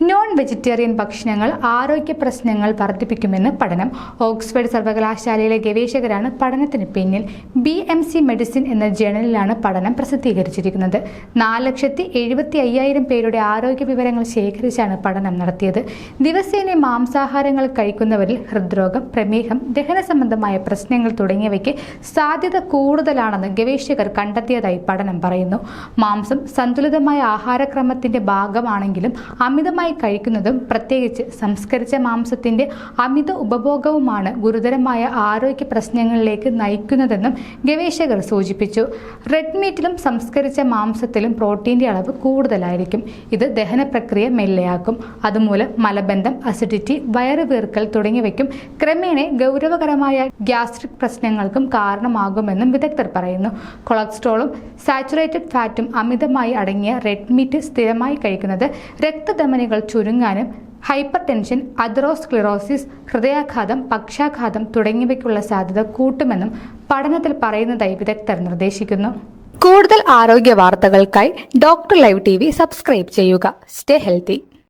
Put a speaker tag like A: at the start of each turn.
A: Non vegetarian ഭക്ഷണങ്ങൾ ആരോഗ്യ പ്രശ്നങ്ങൾ വർദ്ധിപ്പിക്കുമെന്ന് പഠനം. ഓക്സ്ഫോർഡ് സർവകലാശാലയിലെ ഗവേഷകരാണ് പഠനത്തിന് പിന്നിൽ. BMC മെഡിസിൻ എന്ന ജേണലിലാണ് പഠനം പ്രസിദ്ധീകരിച്ചിരിക്കുന്നത്. 4,75,000 പേരുടെ ആരോഗ്യ വിവരങ്ങൾ ശേഖരിച്ചാണ് പഠനം നടത്തിയത്. ദിവസേന മാംസാഹാരങ്ങൾ കഴിക്കുന്നവരിൽ ഹൃദ്രോഗം, പ്രമേഹം, ദഹന സംബന്ധമായ പ്രശ്നങ്ങൾ തുടങ്ങിയവയ്ക്ക് സാധ്യത കൂടുതലാണെന്ന് ഗവേഷകർ കണ്ടെത്തിയതായി പഠനം പറയുന്നു. മാംസം സന്തുലിതമായ ആഹാരക്രമത്തിന്റെ ഭാഗമാണെങ്കിലും അമിതമായി കഴിക്കുന്നതും പ്രത്യേകിച്ച് സംസ്കരിച്ച മാംസത്തിന്റെ അമിത ഉപഭോഗവുമാണ് ഗുരുതരമായ ആരോഗ്യ പ്രശ്നങ്ങളിലേക്ക് നയിക്കുന്നതെന്നും ഗവേഷകർ സൂചിപ്പിച്ചു. റെഡ് മീറ്റിലും സംസ്കരിച്ച മാംസത്തിലും പ്രോട്ടീന്റെ അളവ് കൂടുതലായിരിക്കും. ഇത് ദഹന പ്രക്രിയ മെല്ലെയാക്കും. അതുമൂലം മലബന്ധം, അസിഡിറ്റി, വയറുവീർക്കൽ തുടങ്ങിയവയ്ക്കും ക്രമേണ ഗൗരവകരമായ ഗ്യാസ്ട്രിക് പ്രശ്നങ്ങൾക്കും കാരണമാകുമെന്നും വിദഗ്ധർ പറയുന്നു. കൊളസ്ട്രോളും സാച്ചുറേറ്റഡ് ഫാറ്റും അമിതമായി അടങ്ങിയ റെഡ് മീറ്റ് സ്ഥിരമായി കഴിക്കുന്നത് രക്തധമനികൾ ചുരുങ്ങാനും ഹൈപ്പർ ടെൻഷൻ, അതെറോസ്ക്ലിറോസിസ്, ഹൃദയാഘാതം, പക്ഷാഘാതം തുടങ്ങിയവയ്ക്കുള്ള സാധ്യത കൂട്ടുമെന്നും പഠനത്തിൽ പറയുന്നതായി വിദഗ്ധർ നിർദ്ദേശിക്കുന്നു. കൂടുതൽ ആരോഗ്യ വാർത്തകൾക്കായി ഡോക്ടർ ലൈവ് TV സബ്സ്ക്രൈബ് ചെയ്യുക. Stay healthy.